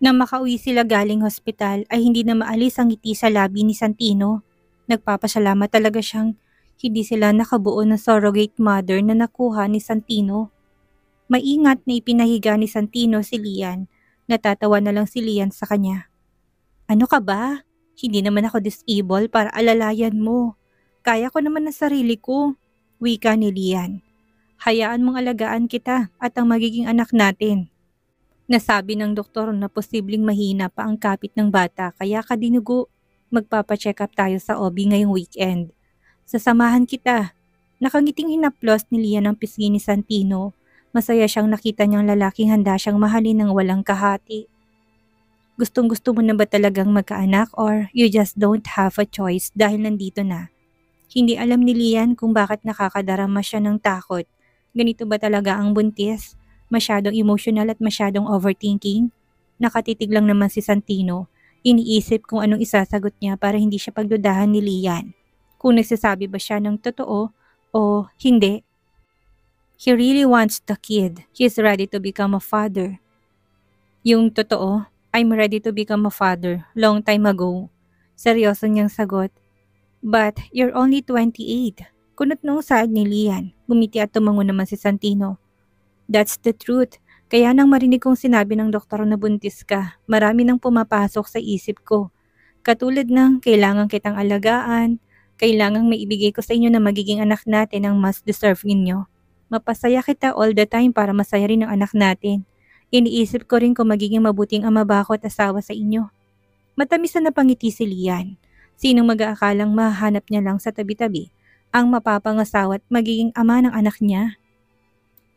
Nang makauwi sila galing hospital ay hindi na maalis ang ngiti sa labi ni Santino. Nagpapasalamat talaga siyang hindi sila nakabuo ng surrogate mother na nakuha ni Santino. Maingat na ipinahiga ni Santino si Lian. Natatawa na lang si Lian sa kanya. Ano ka ba? Hindi naman ako disable para alalayan mo. Kaya ko naman ang sarili ko. Wika ni Lian. Hayaan mong alagaan kita at ang magiging anak natin. Nasabi ng doktor na posibleng mahina pa ang kapit ng bata kaya kadinugo. Magpapacheck up tayo sa OB ngayong weekend. Sasamahan kita. Nakangiting hinaplos ni Lian ang pisngi ni Santino. Masaya siyang nakita niyang lalaking handa siyang mahalin ng walang kahati. Gustong-gusto mo na ba talagang magkaanak or you just don't have a choice dahil nandito na? Hindi alam ni Lian kung bakit nakakadarama siya ng takot. Ganito ba talaga ang buntis? Masyadong emotional at masyadong overthinking? Nakatitig lang naman si Santino. Iniisip kung anong isasagot niya para hindi siya pagdudahan ni Lian. Kung nagsasabi ba siya ng totoo o hindi. He really wants the kid. He's ready to become a father. Yung totoo, I'm ready to become a father long time ago. Seryoso niyang sagot. But you're only 28. Kunot noong saad ni Lian. Gumiti at tumango naman si Santino. That's the truth. Kaya nang marinig kong sinabi ng doktor na buntis ka, marami nang pumapasok sa isip ko. Katulad ng kailangan kitang alagaan, kailangang maibigay ko sa inyo na magiging anak natin ang mas deserve ninyo. Mapasaya kita all the time para masaya rin ang anak natin. Iniisip ko rin kung magiging mabuting ama ba ako at asawa sa inyo. Matamis na napangiti si Lian. Sinong mag-aakalang mahanap niya lang sa tabi-tabi ang mapapangasawa at magiging ama ng anak niya?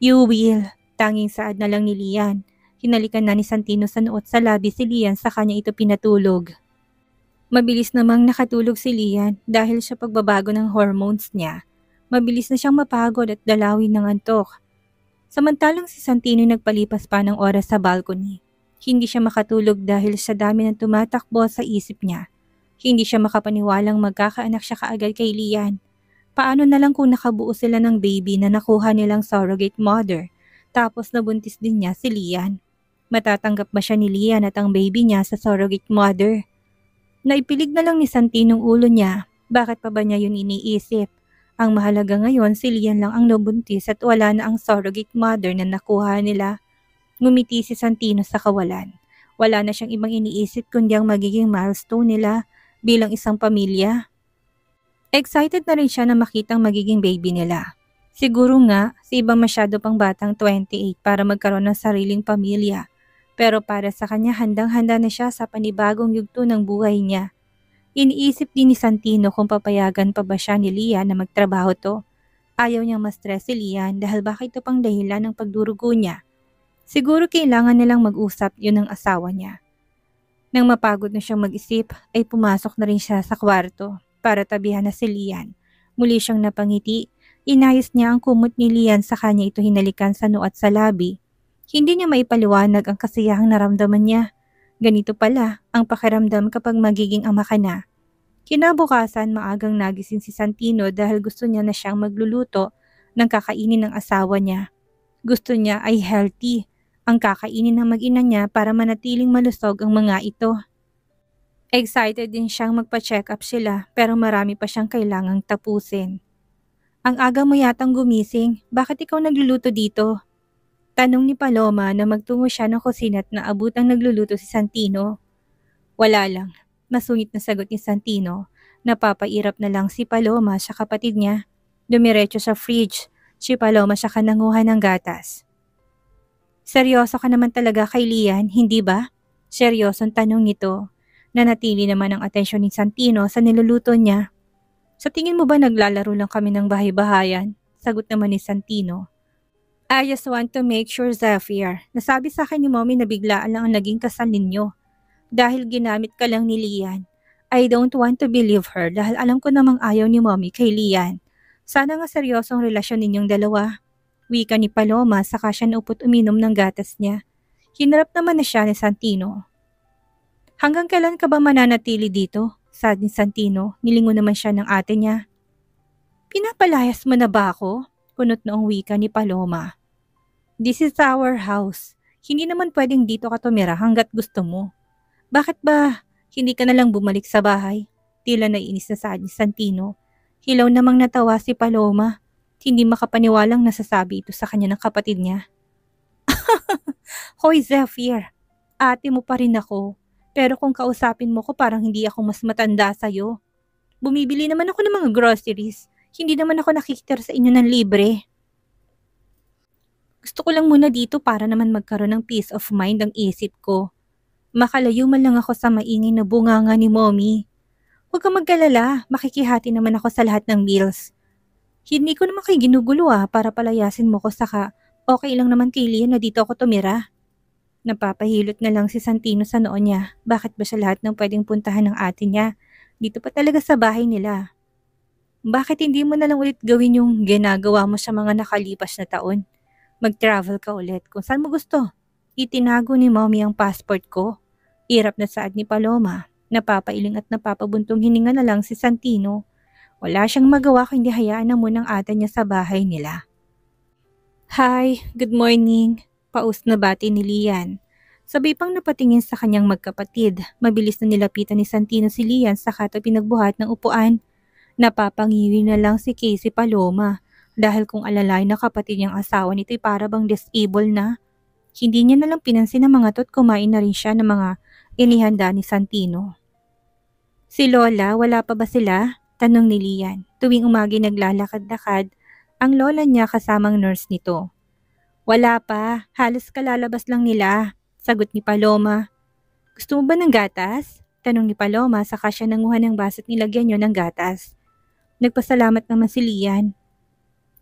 You will. Tanging saad na lang ni Lian. Hinalikan na ni Santino sa noot sa labi si Lian sa kanya ito pinatulog. Mabilis namang nakatulog si Lian dahil sa pagbabago ng hormones niya. Mabilis na siyang mapagod at dalawin ng antok. Samantalang si Santino nagpalipas pa ng oras sa balcony. Hindi siya makatulog dahil sa dami ng tumatakbo sa isip niya. Hindi siya makapaniwalang magkakaanak siya kaagad kay Lian. Paano na lang kung nakabuo sila ng baby na nakuha nilang surrogate mother, tapos nabuntis din niya si Lian? Matatanggap ba siya ni Lian at ang baby niya sa surrogate mother? Naipilig na lang ni Santino ulo niya, bakit pa ba niya yun iniisip? Ang mahalaga ngayon si Lian lang ang nabuntis at wala na ang surrogate mother na nakuha nila. Ngumiti si Santino sa kawalan. Wala na siyang ibang iniisip kundi ang magiging milestone nila bilang isang pamilya. Excited na rin siya na makitang magiging baby nila. Siguro nga, si iba masyado pang batang 28 para magkaroon ng sariling pamilya. Pero para sa kanya handang-handa na siya sa panibagong yugto ng buhay niya. Iniisip din ni Santino kung papayagan pa ba siya ni Lian na magtrabaho to. Ayaw niyang ma-stress si Lian dahil baka ito pang dahilan ng pagdurugo niya. Siguro kailangan nilang mag-usap yun ng asawa niya. Nang mapagod na siyang mag-isip ay pumasok na rin siya sa kwarto. Para tabihan na si Lian. Muli siyang napangiti. Inayos niya ang kumot ni Lian sa kanya ito hinalikan sa noo at sa labi. Hindi niya maipaliwanag ang kasiyahang naramdaman niya. Ganito pala ang pakiramdam kapag magiging ama ka na. Kinabukasan maagang nagising si Santino dahil gusto niya na siyang magluluto ng kakainin ng asawa niya. Gusto niya ay healthy ang kakainin ng mag-ina niya para manatiling malusog ang mga ito. Excited din siyang magpa-check up sila pero marami pa siyang kailangang tapusin. Ang aga mo yatang gumising, bakit ikaw nagluluto dito? Tanong ni Paloma na magtungo siya ng kusina at naabutang nagluluto si Santino. Wala lang, masungit na sagot ni Santino. Napapairap na lang si Paloma sa kapatid niya. Dumiretso sa fridge, si Paloma siya kananguhan ng gatas. Seryoso ka naman talaga kay Lian, hindi ba? Seryosong tanong nito. Nanatili naman ang atensyon ni Santino sa niluluto niya. Sa tingin mo ba naglalaro lang kami ng bahay-bahayan? Sagot naman ni Santino. I just want to make sure, Zafir. Nasabi sa akin ni Mommy na biglaan lang ang naging kasal ninyo. Dahil ginamit ka lang ni Lian. I don't want to believe her dahil alam ko namang ayaw ni Mommy kay Lian. Sana nga seryosong relasyon ninyong dalawa. Wika ni Paloma saka siya naupot uminom ng gatas niya. Hinarap naman na siya ni Santino. Hanggang kailan ka ba mananatili dito? Saad ni Santino, nilingon naman siya ng ate niya. Pinapalayas mo na ba ako? Kunot noong wika ni Paloma. This is our house. Hindi naman pwedeng dito ka tumira hanggat gusto mo. Bakit ba hindi ka na lang bumalik sa bahay? Tila naiinis na saad ni Santino. Hilaw namang natawa si Paloma. Hindi makapaniwalang nasasabi ito sa kanya ng kapatid niya. Hoy Zephyr, ate mo pa rin ako. Pero kung kausapin mo ko parang hindi ako mas matanda sa'yo. Bumibili naman ako ng mga groceries. Hindi naman ako nakikitira sa inyo ng libre. Gusto ko lang muna dito para naman magkaroon ng peace of mind ang isip ko. Makalayo man lang ako sa maingay na bunganga ni Mommy. Huwag kang magkalala, makikihati naman ako sa lahat ng bills. Hindi ko naman kayo ginugulo para palayasin mo ko saka okay lang naman kay Lian na dito ako tumira. Napapahilot na lang si Santino sa noon niya. Bakit ba siya lahat ng pwedeng puntahan ng ate niya? Dito pa talaga sa bahay nila. Bakit hindi mo na lang ulit gawin yung ginagawa mo sa mga nakalipas na taon? Mag-travel ka ulit kung saan mo gusto. Itinago ni Mommy ang passport ko. Irap na saad ni Paloma. Napapailing at napapabuntong hininga na lang si Santino. Wala siyang magawa kundi hayaan na munang ate niya sa bahay nila. Hi, good morning. Paus na bati ni Lian. Sabay pang napatingin sa kanyang magkapatid. Mabilis na nilapitan ni Santino si Lian saka ito pinagbuhat ng upuan. Napapangiwi na lang si Casey Paloma dahil kung alalay na kapatid niyang asawa nito'y para bang disabled na. Hindi niya nalang pinansin ang mga to't kumain na rin siya ng mga inihanda ni Santino. Si Lola, wala pa ba sila? Tanong ni Lian. Tuwing umagi naglalakad-lakad, ang lola niya kasamang nurse nito. Wala pa, halos kalalabas lang nila, sagot ni Paloma. Gusto mo ba ng gatas? Tanong ni Paloma saka siya nanguha ng baso at nilagyan niyo ng gatas. Nagpasalamat naman si Lian.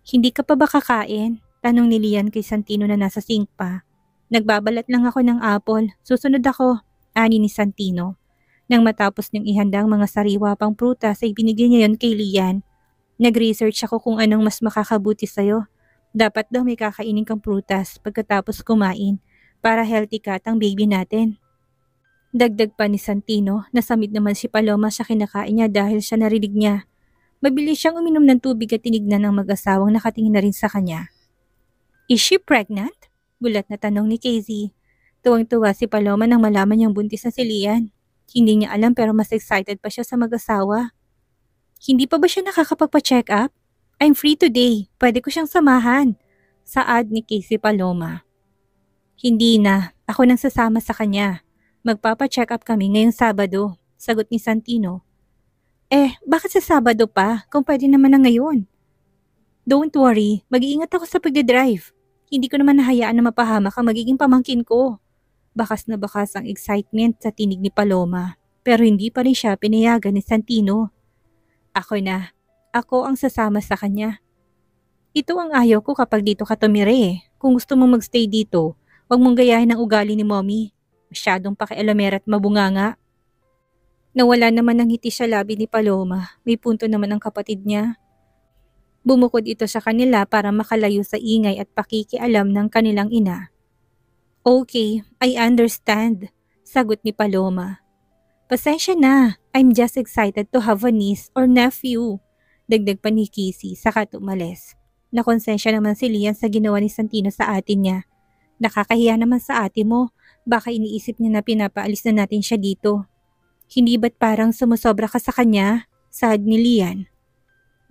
Hindi ka pa ba kakain? Tanong ni Lian kay Santino na nasa sink pa. Nagbabalat lang ako ng apple, susunod ako, ani ni Santino. Nang matapos niyang ihanda ang mga sariwa pang prutas ay binigyan niya yon kay Lian. Nag-research ako kung anong mas makakabuti sa'yo. Dapat daw may kakainin kang prutas pagkatapos kumain para healthy ka at ang baby natin. Dagdag pa ni Santino, nasamid naman si Paloma sa kinakain niya dahil siya narinig niya. Mabilis siyang uminom ng tubig at tinignan ng mag-asawang nakatingin na rin sa kanya. Is she pregnant? Gulat na tanong ni Casey. Tuwang-tuwa si Paloma nang malaman niyang buntis na si Lian. Hindi niya alam pero mas excited pa siya sa mag-asawa. Hindi pa ba siya nakakapagpa-check up? I'm free today. Pwede ko siyang samahan. Saad ni Casey Paloma. Hindi na. Ako nang sasama sa kanya. Magpapa-check up kami ngayong Sabado. Sagot ni Santino. Bakit sa Sabado pa? Kung pwede naman na ngayon. Don't worry. Mag-iingat ako sa pagdadrive. Hindi ko naman nahayaan na mapahamak ang magiging pamangkin ko. Bakas na bakas ang excitement sa tinig ni Paloma. Pero hindi pa rin siya pinayagan ni Santino. Ako na. Ako ang sasama sa kanya. Ito ang ayaw ko kapag dito ka tumira. Kung gusto mong magstay dito, huwag mong gayahin ang ugali ni Mommy. Masyadong pakialamera at mabunganga. Nawala naman ng ngiti sa labi ni Paloma. May punto naman ang kapatid niya. Bumukod ito sa kanila para makalayo sa ingay at pakikialam ng kanilang ina. Okay, I understand, sagot ni Paloma. Pasensya na, I'm just excited to have a niece or nephew. Dagdag pa ni Casey saka tumalis. Nakonsensya naman si Lian sa ginawa ni Santino sa atin niya. Nakakahiya naman sa ate mo, baka iniisip niya na pinapaalis na natin siya dito. Hindi ba't parang sumusobra ka sa kanya? Saad ni Lian.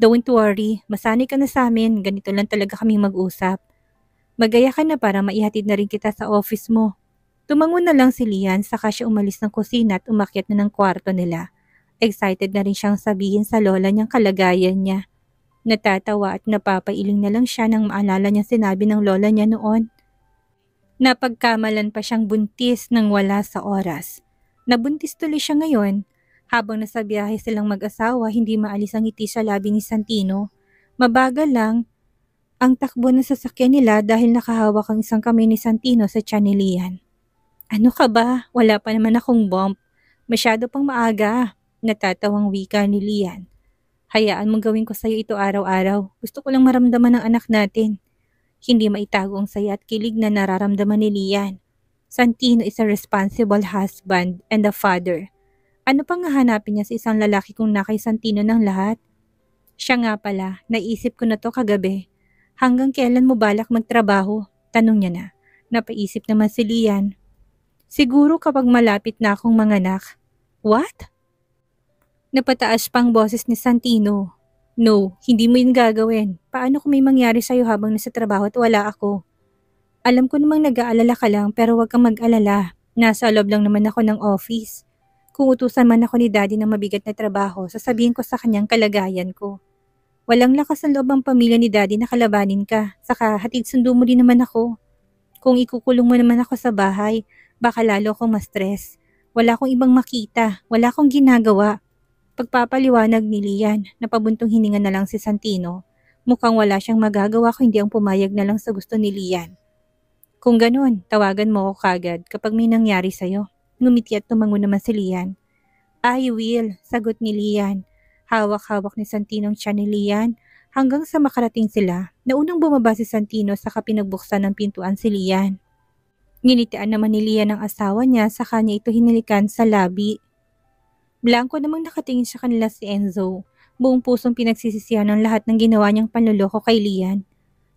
Don't worry, masanay ka na sa amin, ganito lang talaga kaming mag-usap. Magaya ka na para maihatid na rin kita sa office mo. Tumango na lang si Lian saka siya umalis ng kusina at umakyat na ng kwarto nila. Excited na rin siyang sabihin sa lola niyang kalagayan niya. Natatawa at napapailing na lang siya nang maalala niya sinabi ng lola niya noon. Napagkamalan pa siyang buntis nang wala sa oras. Nabuntis tuloy siya ngayon. Habang nasa biyahe silang mag-asawa, hindi maalis ang ngiti sa labi ni Santino. Mabagal lang ang takbo ng sasakyan nila dahil nakahawak ang isang kamay ni Santino sa tiyan ni Lian. Ano ka ba? Wala pa naman akong bump. Masyado pang maaga. Natatawang wika ni Lian. Hayaan mong gawin ko sa'yo ito araw-araw. Gusto ko lang maramdaman ng anak natin. Hindi maitago ang saya at kilig na nararamdaman ni Lian. Santino is a responsible husband and a father. Ano pang hahanapin niya sa isang lalaki kung na kay Santino ng lahat? Siya nga pala, naisip ko na to kagabi. Hanggang kailan mo balak magtrabaho? Tanong niya na. Napaisip naman si Lian. Siguro kapag malapit na akong manganak. What? Napataas pang boses ni Santino. No, hindi mo yun gagawin. Paano kung may mangyari sa'yo habang nasa trabaho at wala ako? Alam ko namang nag-aalala ka lang pero huwag kang mag-alala. Nasa loob lang naman ako ng office. Kung utusan man ako ni Daddy ng mabigat na trabaho, sasabihin ko sa kanyang kalagayan ko. Walang lakas ng loob ang pamilya ni Daddy na kalabanin ka. Saka hatid sundo mo din naman ako. Kung ikukulong mo naman ako sa bahay, baka lalo akong ma-stress. Wala akong ibang makita. Wala akong ginagawa. Pagpapaliwanag ni Lian, napabuntong hininga na lang si Santino. Mukhang wala siyang magagawa kung hindi ang pumayag na lang sa gusto ni Lian. Kung ganun, tawagan mo ako kagad kapag may nangyari sa'yo. Ngumiti at tumango naman si Lian. I will, sagot ni Lian. Hawak-hawak ni Santino ang tiyan ni Lian hanggang sa makarating sila na unang bumaba si Santino sa kapinagbuksan ng pintuan si Lian. Nginitian naman ni Lian ang asawa niya sa kanya ito hinilikan sa labi. Blanco namang nakatingin sa kanila si Enzo. Buong pusong pinagsisisihan ng lahat ng ginawa niyang panluloko kay Lian.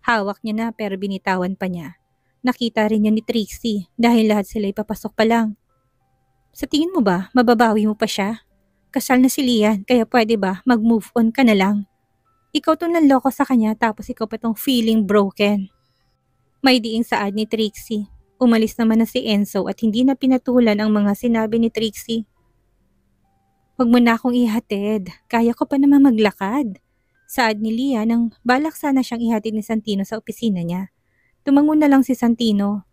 Hawak niya na pero binitawan pa niya. Nakita rin niya ni Trixie dahil lahat sila ipapasok pa lang. Sa tingin mo ba, mababawi mo pa siya? Kasal na si Lian kaya pwede ba mag-move on ka na lang? Ikaw tong nanloko sa kanya tapos ikaw pa tong feeling broken. May diing saad ni Trixie. Umalis naman na si Enzo at hindi na pinatulan ang mga sinabi ni Trixie. Huwag mo na akong ihatid. Kaya ko pa naman maglakad. Saad ni Lian nang balak sana siyang ihatid ni Santino sa opisina niya. Tumango na lang si Santino.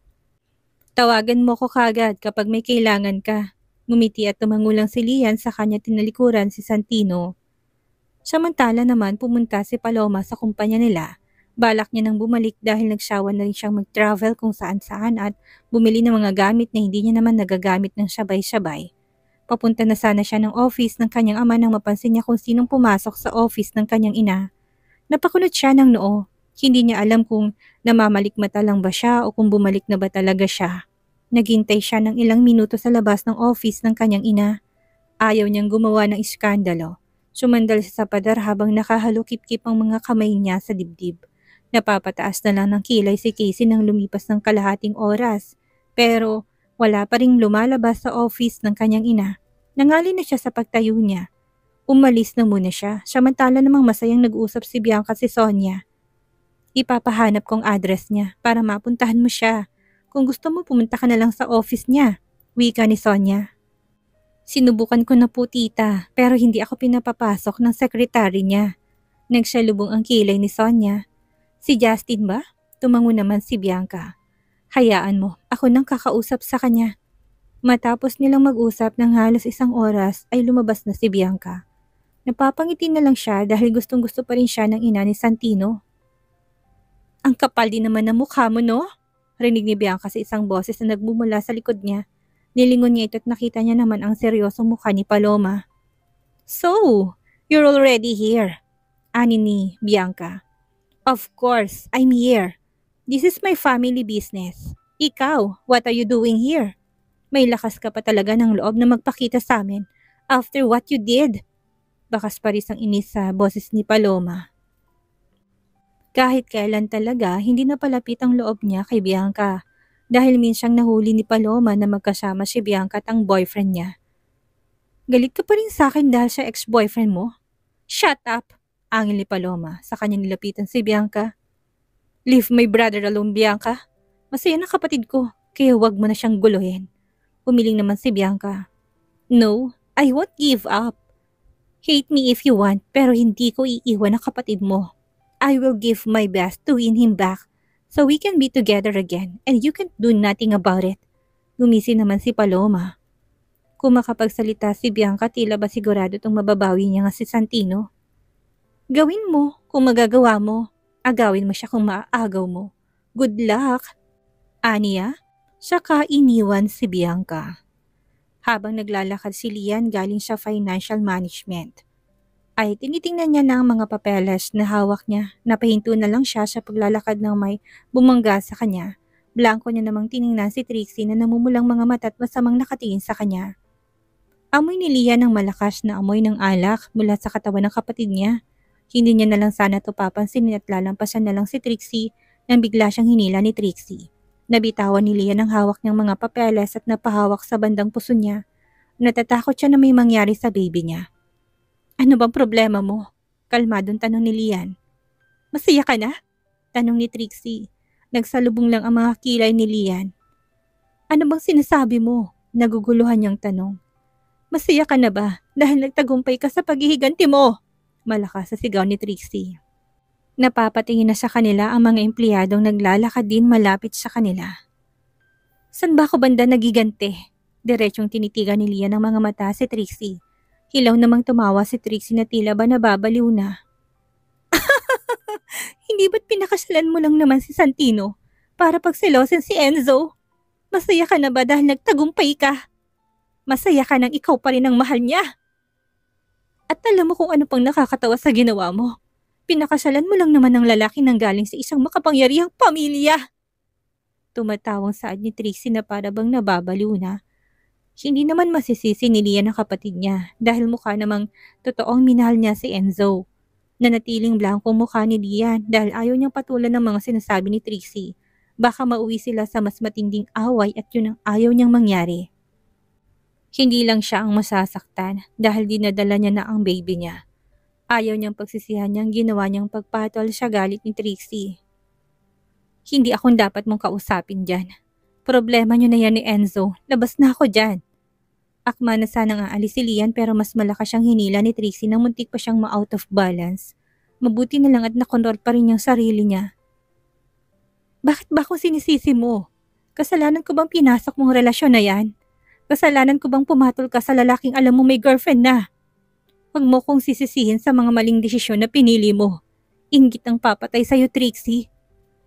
Tawagan mo ko kagad kapag may kailangan ka. Ngumiti at tumango lang si Lian sa kanya tinalikuran si Santino. Samantala naman pumunta si Paloma sa kumpanya nila. Balak niya nang bumalik dahil nagsawa na rin siyang mag-travel kung saan-saan at bumili ng mga gamit na hindi niya naman nagagamit ng sabay-sabay. Papunta na sana siya ng office ng kanyang ama nang mapansin niya kung sinong pumasok sa office ng kanyang ina. Napakunot siya ng noo. Hindi niya alam kung namamalikmata lang ba siya o kung bumalik na ba talaga siya. Naghintay siya ng ilang minuto sa labas ng office ng kanyang ina. Ayaw niyang gumawa ng iskandalo. Sumandal siya sa pader habang nakahalukip-kip ang mga kamay niya sa dibdib. Napapataas na lang ng kilay si Casey nang lumipas ng kalahating oras. Pero wala pa ring lumalabas sa office ng kanyang ina. Nangali na siya sa pagtayo niya. Umalis na muna siya, samantala namang masayang nag-uusap si Bianca at si Sonia. Ipapahanap kong address niya para mapuntahan mo siya. Kung gusto mo pumunta ka na lang sa office niya, wika ni Sonia. Sinubukan ko na po tita pero hindi ako pinapapasok ng sekretary niya. Nagsalubong ang kilay ni Sonia. Si Justin ba? Tumango naman si Bianca. Hayaan mo, ako nang kakausap sa kanya. Matapos nilang mag-usap ng halos 1 oras ay lumabas na si Bianca. Napapangiti na lang siya dahil gustong-gusto pa rin siya ng ina ni Santino. Ang kapal din naman ng mukha mo, no? Rinig ni Bianca sa isang boses na nagmumula sa likod niya. Nilingon niya ito at nakita niya naman ang seryosong mukha ni Paloma. So, you're already here, ani ni Bianca. Of course, I'm here. This is my family business. Ikaw, what are you doing here? May lakas ka pa talaga ng loob na magpakita sa amin after what you did. Bakas pa rin ang inis sa boses ni Paloma. Kahit kailan talaga, hindi napalapit ang loob niya kay Bianca dahil minsyang nahuli ni Paloma na magkasama si Bianca at ang boyfriend niya. Galit ka pa rin sa akin dahil sa ex-boyfriend mo? Shut up! Angil ni Paloma sa kanya nilapitan si Bianca. Leave my brother alone, Bianca. Masaya na kapatid ko, kaya huwag mo na siyang guluhin. Umiling naman si Bianca. No, I won't give up. Hate me if you want pero hindi ko iiwan ang kapatid mo. I will give my best to win him back so we can be together again and you can do nothing about it. Gumisi naman si Paloma. Kung makapagsalita si Bianca, tila ba sigurado itong mababawi niya nga si Santino? Gawin mo kung magagawa mo. Agawin mo siya kung maaagaw mo. Good luck. Aniya, saka iniwan si Bianca. Habang naglalakad si Lian galing sa financial management, ay tinitingnan niya na ang mga papeles na hawak niya. Napahinto na lang siya sa paglalakad ng may bumangga sa kanya. Blanco niya namang tiningnan si Trixie na namumulang mga mata at masamang nakatingin sa kanya. Amoy ni Lian ng malakas na amoy ng alak mula sa katawan ng kapatid niya. Hindi niya na lang sana ito papansinin at lalampasan na lang si Trixie nang bigla siyang hinila ni Trixie. Nabitawan ni Lian ang hawak niyang mga papeles at napahawak sa bandang puso niya. Natatakot siya na may mangyari sa baby niya. Ano bang problema mo? Kalmadong tanong ni Lian. Masaya ka na? Tanong ni Trixie. Nagsalubong lang ang mga kilay ni Lian. Ano bang sinasabi mo? Naguguluhan niyang tanong. Masaya ka na ba dahil nagtagumpay ka sa paghihiganti mo? Malakas sa sigaw ni Trixie. Napapatingin na sa kanila ang mga empleyadong naglalakad din malapit sa kanila. San ba ako banda nagiganti? Diretsong tinitigan ni Lian ng mga mata si Trixie. Hilaw namang tumawa si Trixie na tila ba nababaliw na. Hindi ba't pinakasalan mo lang naman si Santino para pagselosin si Enzo? Masaya ka na ba dahil nagtagumpay ka? Masaya ka nang ikaw pa rin ang mahal niya. At alam mo kung ano pang nakakatawa sa ginawa mo. Pinakasalan mo lang naman ng lalaki nang galing sa isang makapangyarihang pamilya. Tumatawang saad ni Trixie na para bang nababaliw na. Hindi naman masisisi ni Lian ang kapatid niya dahil mukha namang totoong minahal niya si Enzo. Nanatiling blanco mukha ni Lian dahil ayaw niyang patulan ng mga sinasabi ni Trixie. Baka mauwi sila sa mas matinding away at yun ang ayaw niyang mangyari. Hindi lang siya ang masasaktan dahil dinadala niya na ang baby niya. Ayaw niyang pagsisihan niyang ginawa niyang pagpatol sa galit ni Trixie. Hindi akong dapat mong kausapin dyan. Problema niyo na yan ni Enzo. Labas na ako dyan. Akma na sanang aalis si Lian pero mas malakas siyang hinila ni Trixie nang muntik pa siyang ma-out of balance. Mabuti na lang at nakontrol pa rin niyang sarili niya. Bakit ba akong sinisisi mo? Kasalanan ko bang pinasok mong relasyon na yan? Kasalanan ko bang pumatol ka sa lalaking alam mo may girlfriend na? Huwag mo kong sisisihin sa mga maling desisyon na pinili mo. Inggit ang papatay sa'yo, Trixie.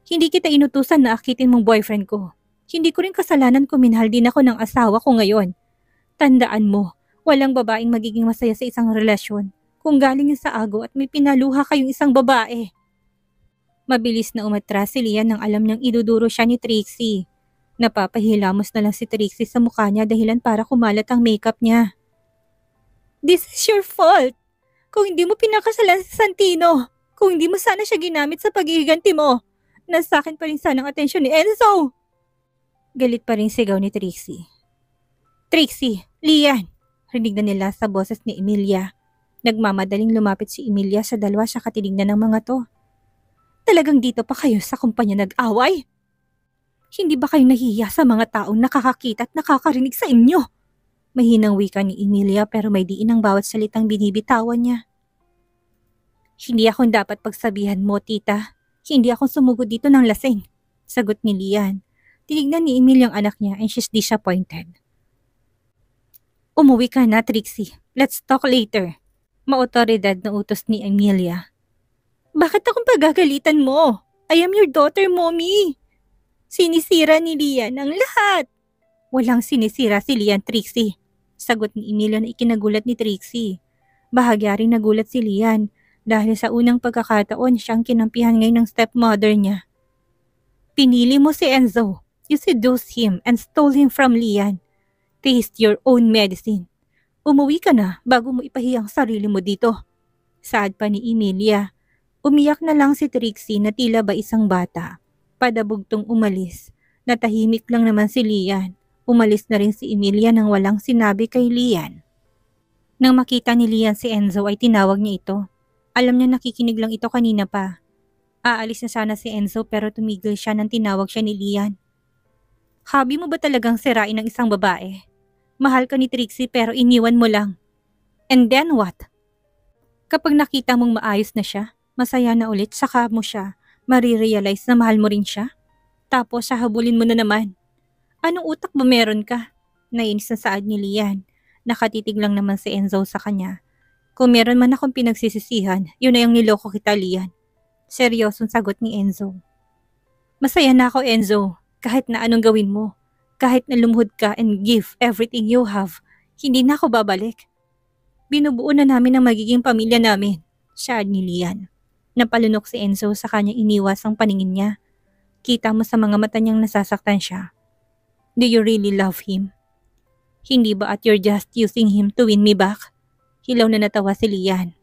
Hindi kita inutusan na akitin mong boyfriend ko. Hindi ko rin kasalanan kung minahal din ako ng asawa ko ngayon. Tandaan mo, walang babaeng magiging masaya sa isang relasyon kung galing yun sa ago at may pinaluha kayong isang babae. Mabilis na umatras si Lian nang alam niyang iduduro siya ni Trixie. Napapahilamos na lang si Trixie sa mukha niya dahilan para kumalat ang makeup niya. This is your fault. Kung hindi mo pinakasalan si Santino, kung hindi mo sana siya ginamit sa paghihiganti mo, nasa akin pa rin sana ang atensyon ni Enzo. Galit pa rin sigaw ni Trixie. Trixie, Lian! Rinig na nila sa boses ni Emilia. Nagmamadaling lumapit si Emilia sa dalawa sa katinignan ng mga to. Talagang dito pa kayo sa kumpanya nag-away? Hindi ba kayo nahihiya sa mga taong nakakakita at nakakarinig sa inyo? Mahinang wika ni Emilia pero may diin ang bawat salitang binibitawan niya. Hindi akong dapat pagsabihan mo, tita. Hindi akong sumugod dito ng lasing. Sagot ni Lian. Tinignan ni Emilia ang anak niya and she's disappointed. Umuwi ka na, Trixie. Let's talk later. Maotoridad na utos ni Emilia. Bakit akong pagagalitan mo? I am your daughter, mommy. Sinisira ni Lian ang lahat. Walang sinisira si Lian, Trixie. Sagot ni Emilia na ikinagulat ni Trixie. Bahagya rin nagulat si Lian dahil sa unang pagkakataon siyang kinampihan ngayon ng stepmother niya. Pinili mo si Enzo. You seduced him and stole him from Lian. Taste your own medicine. Umuwi ka na bago mo ipahiyang sarili mo dito. Saad pa ni Emilia. Umiyak na lang si Trixie na tila ba isang bata. Padabugtong umalis. Natahimik lang naman si Lian. Umalis na rin si Emilia nang walang sinabi kay Lian. Nang makita ni Lian si Enzo ay tinawag niya ito. Alam niya nakikinig lang ito kanina pa. Aalis na sana si Enzo pero tumigil siya nang tinawag siya ni Lian. Hobby mo ba talagang sirain ng isang babae? Mahal ka ni Trixie pero iniwan mo lang. And then what? Kapag nakita mong maayos na siya, masaya na ulit, saka mo siya marirealize na mahal mo rin siya? Tapos hahabulin mo na naman. Anong utak ba meron ka? Nainis na saad ni Lian. Nakatitig lang naman si Enzo sa kanya. Kung meron man akong pinagsisisihan, yun na yung niloko kita, Lian. Seryosong sagot ni Enzo. Masaya na ako, Enzo. Kahit na anong gawin mo. Kahit na lumuhod ka and give everything you have, hindi na ako babalik. Binubuo na namin ang magiging pamilya namin, saad ni Lian. Napalunok si Enzo sa kanyang iniwasang paningin niya. Kita mo sa mga mata niyang nasasaktan siya. Do you really love him? Hindi ba at you're just using him to win me back? Hilaw na natawa si Lian.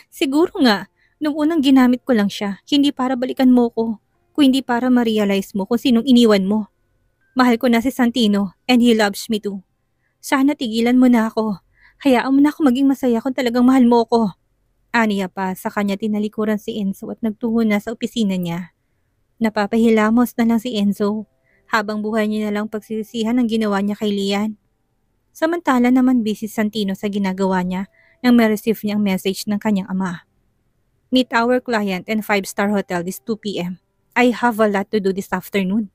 Siguro nga, nung unang ginamit ko lang siya, hindi para balikan mo ko. kung hindi para ma-realize mo kung sinong iniwan mo. Mahal ko na si Santino and he loves me too. Sana tigilan mo na ako. Hayaan mo na ako maging masaya kung talagang mahal mo ko. Aniya pa, sa kanya tinalikuran si Enzo at nagtungo na sa opisina niya. Napapahilamos na lang si Enzo habang buhay niya na lang pagsisisihan ang ginawa niya kay Lian. Samantala naman busy Santino sa ginagawa niya nang ma-receive niyang message ng kanyang ama. Meet our client in 5-star hotel this 2 p.m. I have a lot to do this afternoon.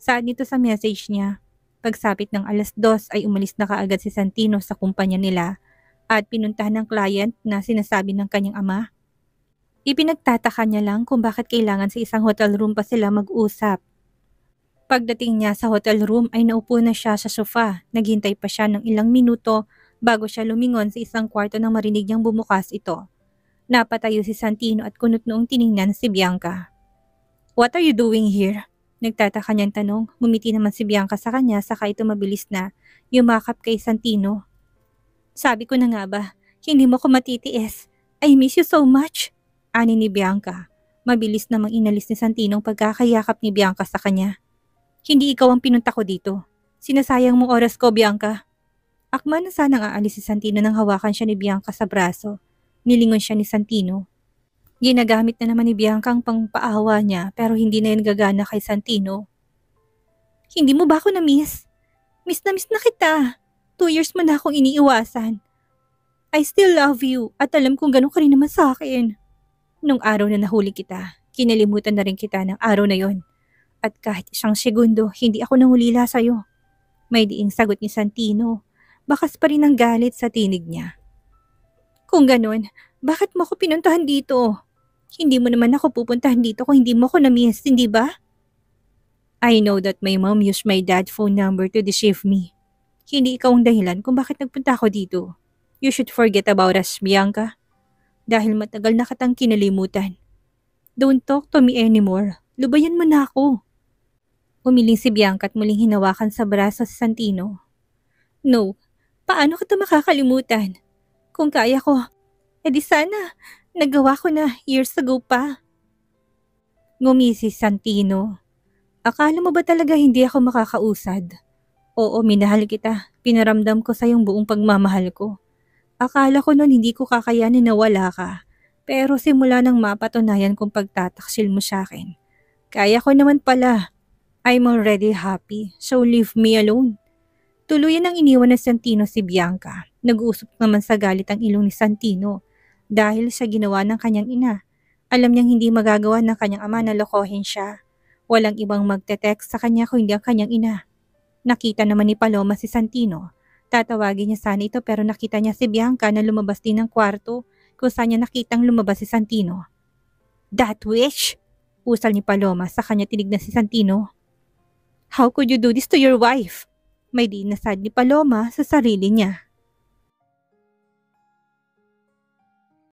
Saad nito sa message niya. Pagsapit ng 2:00 ay umalis na kaagad si Santino sa kumpanya nila at pinuntahan ng client na sinasabi ng kanyang ama. Ipinagtataka niya lang kung bakit kailangan sa isang hotel room pa sila mag-usap. Pagdating niya sa hotel room ay naupo na siya sa sofa. Naghintay pa siya ng ilang minuto bago siya lumingon sa isang kwarto nang marinig niyang bumukas ito. Napatayo si Santino at kunot noong tiningnan si Bianca. What are you doing here? Nagtataka niyang tanong. Ngumiti naman si Bianca sa kanya saka ito mabilis na yumakap kay Santino. Sabi ko na nga ba, hindi mo ko matitiis. I miss you so much. Ani ni Bianca. Mabilis namang inalis ni Santino ang pagkakayakap ni Bianca sa kanya. Hindi ikaw ang pinunta ko dito. Sinasayang mong oras ko, Bianca. Akma na sanang aalis si Santino nang hawakan siya ni Bianca sa braso. Nilingon siya ni Santino. Ginagamit na naman ni Bianca ang pangpaawa niya pero hindi na yun gagana kay Santino. Hindi mo ba ako na-miss? Miss na kita. 2 years mo na akong iniiwasan. I still love you at alam kong ganun ka rin naman sa akin. Nung araw na nahuli kita, kinalimutan na rin kita ng araw na yon. At kahit isang segundo, hindi ako nangulila sa'yo. May diing sagot ni Santino. Bakas pa rin ang galit sa tinig niya. Kung ganun, bakit mo ako pinuntahan dito? Hindi mo naman ako pupuntahan dito kung hindi mo ako na-miss, hindi ba? I know that my mom used my dad's phone number to deceive me. Hindi ikaw ang dahilan kung bakit nagpunta ako dito. You should forget about us, Bianca. Dahil matagal na kitang kinalimutan. Don't talk to me anymore. Lubayan mo na ako. Umiling si Bianca at muling hinawakan sa braso si Santino. No, paano kita makakalimutan? Kung kaya ko, edi sana, nagawa ko na years ago pa. Ngumisi Santino. Akala mo ba talaga hindi ako makakausad? Oo, minahal kita. Pinaramdam ko sa iyong buong pagmamahal ko. Akala ko noon hindi ko kakayanin na wala ka. Pero simula nang mapatunayan kong pagtataksil mo sa akin. Kaya ko naman pala. I'm already happy, so leave me alone. Tuluyan ang iniwan ng Santino si Bianca. Nag-uusap naman sa galit ang ilong ni Santino dahil sa ginawa ng kanyang ina. Alam niyang hindi magagawa ng kanyang ama na lokohin siya. Walang ibang magte-text sa kanya kung hindi ang kanyang ina. Nakita naman ni Paloma si Santino. Tatawagin niya sana ito pero nakita niya si Bianca na lumabas din ng kwarto kung saan niya nakitang lumabas si Santino. That witch! Usal ni Paloma sa kanya tinignan si Santino. How could you do this to your wife? May dinasad ni Paloma sa sarili niya.